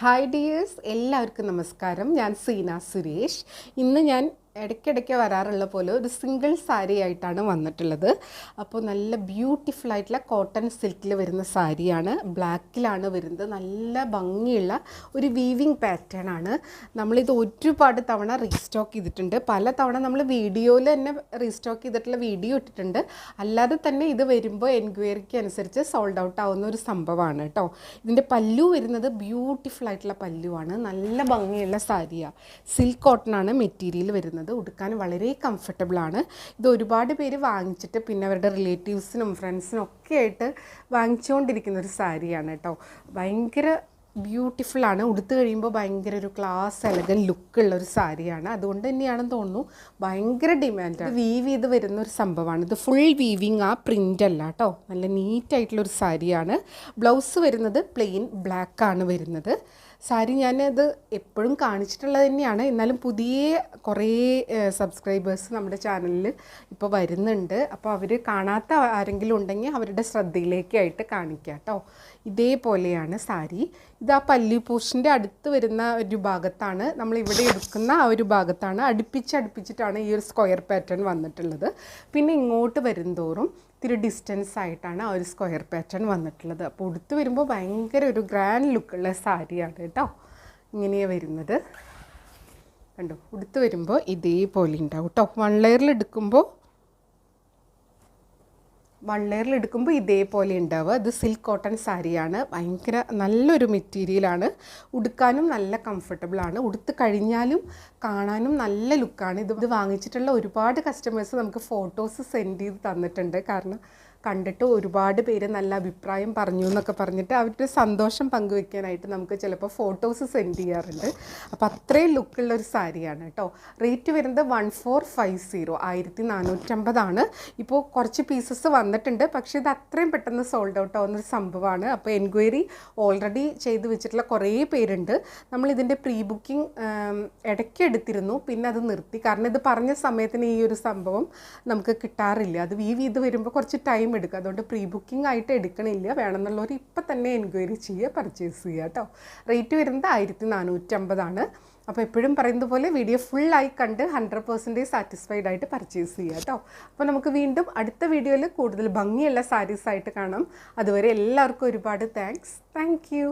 Hi dears, എല്ലാവർക്കും നമസ്കാരം. ഞാൻ സീന സുരേഷ്. ഇന്ന് ഞാൻ ഇടയ്ക്കിടയ്ക്ക് വരാറുള്ള പോലെ ഒരു സിംഗിൾ സാരി ആയിട്ടാണ് വന്നിട്ടുള്ളത്. അപ്പോൾ നല്ല ബ്യൂട്ടിഫുൾ ആയിട്ടുള്ള കോട്ടൺ സിൽക്കിൽ വരുന്ന സാരിയാണ്. ബ്ലാക്കിലാണ് വരുന്നത്. നല്ല ഭംഗിയുള്ള ഒരു വീവിങ് പാറ്റേൺ ആണ്. നമ്മളിത് ഒരുപാട് തവണ റീസ്റ്റോക്ക് ചെയ്തിട്ടുണ്ട്. പല തവണ നമ്മൾ വീഡിയോയിൽ തന്നെ റീസ്റ്റോക്ക് ചെയ്തിട്ടുള്ള വീഡിയോ ഇട്ടിട്ടുണ്ട്. അല്ലാതെ തന്നെ ഇത് വരുമ്പോൾ എൻക്വയറിക്ക് അനുസരിച്ച് സോൾഡ് ഔട്ട് ആവുന്ന ഒരു സംഭവമാണ് കേട്ടോ. ഇതിൻ്റെ പല്ലു വരുന്നത് ബ്യൂട്ടിഫുൾ ആയിട്ടുള്ള പല്ലുവാണ്. നല്ല ഭംഗിയുള്ള സാരിയാണ്. സിൽക്ക് കോട്ടൺ ആണ് മെറ്റീരിയൽ വരുന്നത്. ഉടുക്കാൻ വളരെ കംഫർട്ടബിളാണ്. ഇത് ഒരുപാട് പേര് വാങ്ങിച്ചിട്ട് പിന്നെ അവരുടെ റിലേറ്റീവ്സിനും ഫ്രണ്ട്സിനും ഒക്കെ ആയിട്ട് വാങ്ങിച്ചുകൊണ്ടിരിക്കുന്ന ഒരു സാരിയാണ് കേട്ടോ. ഭയങ്കര ബ്യൂട്ടിഫുള്ളാണ്. ഉടുത്ത് കഴിയുമ്പോൾ ഭയങ്കര ഒരു ക്ലാസ് എലഗൻ ലുക്കുള്ള ഒരു സാരിയാണ്. അതുകൊണ്ട് തന്നെയാണെന്ന് തോന്നുന്നു ഭയങ്കര ഡിമാൻഡാണ്. വീവ് ചെയ്ത് വരുന്ന ഒരു സംഭവമാണ്. ഇത് ഫുൾ വീവിങ് ആ പ്രിൻ്റ് അല്ല കേട്ടോ. നല്ല നീറ്റായിട്ടുള്ളൊരു സാരിയാണ്. ബ്ലൗസ് വരുന്നത് പ്ലെയിൻ ബ്ലാക്കാണ് വരുന്നത്. സാരി ഞാനത് എപ്പോഴും കാണിച്ചിട്ടുള്ളത് തന്നെയാണ്. എന്നാലും പുതിയ കുറേ സബ്സ്ക്രൈബേഴ്സ് നമ്മുടെ ചാനലിൽ ഇപ്പോൾ വരുന്നുണ്ട്. അപ്പോൾ അവർ കാണാത്ത ആരെങ്കിലും ഉണ്ടെങ്കിൽ അവരുടെ ശ്രദ്ധയിലേക്കായിട്ട് കാണിക്കാം കേട്ടോ. ഇതേപോലെയാണ് സാരി. ഇത് ആ പല്ലു പോർഷൻ്റെ അടുത്ത് വരുന്ന ഒരു ഭാഗത്താണ്, നമ്മളിവിടെ എടുക്കുന്ന ആ ഒരു ഭാഗത്താണ് അടുപ്പിച്ചിട്ടാണ് ഈ ഒരു സ്ക്വയർ പാറ്റേൺ വന്നിട്ടുള്ളത്. പിന്നെ ഇങ്ങോട്ട് വരുംതോറും ഇത്തിരി ഡിസ്റ്റൻസ് ആയിട്ടാണ് ആ ഒരു സ്ക്വയർ പാറ്റേൺ വന്നിട്ടുള്ളത്. അപ്പോൾ ഉടുത്ത് വരുമ്പോൾ ഭയങ്കര ഒരു ഗ്രാൻഡ് ലുക്കുള്ള സാരിയാണ് കേട്ടോ. ഇങ്ങനെയാണ് വരുന്നത്. കണ്ടോ, ഉടുത്ത് വരുമ്പോൾ ഇതേപോലെ ഉണ്ടാവും കേട്ടോ. വൺ ലെയറിൽ എടുക്കുമ്പോൾ ഇതേപോലെ ഉണ്ടാവുക. ഇത് സിൽക്ക് കോട്ടൺ സാരിയാണ്. ഭയങ്കര നല്ലൊരു മെറ്റീരിയലാണ്. ഉടുക്കാനും നല്ല കംഫർട്ടബിളാണ്. ഉടുത്ത് കഴിഞ്ഞാലും കാണാനും നല്ല ലുക്കാണ്. ഇത് വാങ്ങിച്ചിട്ടുള്ള ഒരുപാട് കസ്റ്റമേഴ്സ് നമുക്ക് ഫോട്ടോസ് സെൻഡ് ചെയ്ത് തന്നിട്ടുണ്ട്. കാരണം കണ്ടിട്ട് ഒരുപാട് പേര് നല്ല അഭിപ്രായം പറഞ്ഞു എന്നൊക്കെ പറഞ്ഞിട്ട് അവരുടെ സന്തോഷം പങ്കുവെക്കാനായിട്ട് നമുക്ക് ചിലപ്പോൾ ഫോട്ടോസ് സെൻഡ് ചെയ്യാറുണ്ട്. അപ്പോൾ അത്രയും ലുക്കുള്ളൊരു സാരിയാണ് കേട്ടോ. റേറ്റ് വരുന്നത് 1450, 1450. ഇപ്പോൾ കുറച്ച് പീസസ് വന്നിട്ടുണ്ട്. പക്ഷേ ഇത് അത്രയും പെട്ടെന്ന് സോൾഡ് ഔട്ട് ആവുന്നൊരു സംഭവമാണ്. അപ്പോൾ എൻക്വയറി ഓൾറെഡി ചെയ്ത് വെച്ചിട്ടുള്ള കുറേ പേരുണ്ട്. നമ്മളിതിൻ്റെ പ്രീ ബുക്കിംഗ് ഇടയ്ക്ക് എടുത്തിരുന്നു, പിന്നെ അത് നിർത്തി. കാരണം ഇത് പറഞ്ഞ സമയത്തിന് ഈ ഒരു സംഭവം നമുക്ക് കിട്ടാറില്ല. അത് വീവ് ചെയ്ത് വരുമ്പോൾ കുറച്ച് ടൈം എടുക്കുക. അതുകൊണ്ട് പ്രീ ബുക്കിംഗ് ആയിട്ട് എടുക്കണില്ല. വേണമെന്നുള്ളവർ ഇപ്പം തന്നെ എൻക്വയറി ചെയ്യുക, പർച്ചേസ് ചെയ്യുക കേട്ടോ. റേറ്റ് വരുന്നത് 1450. അപ്പോൾ എപ്പോഴും പറയുന്നത് പോലെ വീഡിയോ ഫുള്ളായി കണ്ട് 100% സാറ്റിസ്ഫൈഡ് ആയിട്ട് പർച്ചേസ് ചെയ്യുക കേട്ടോ. അപ്പോൾ നമുക്ക് വീണ്ടും അടുത്ത വീഡിയോയിൽ കൂടുതൽ ഭംഗിയുള്ള സാരീസായിട്ട് കാണാം. അതുവരെ എല്ലാവർക്കും ഒരുപാട് താങ്ക്സ്. Thank you.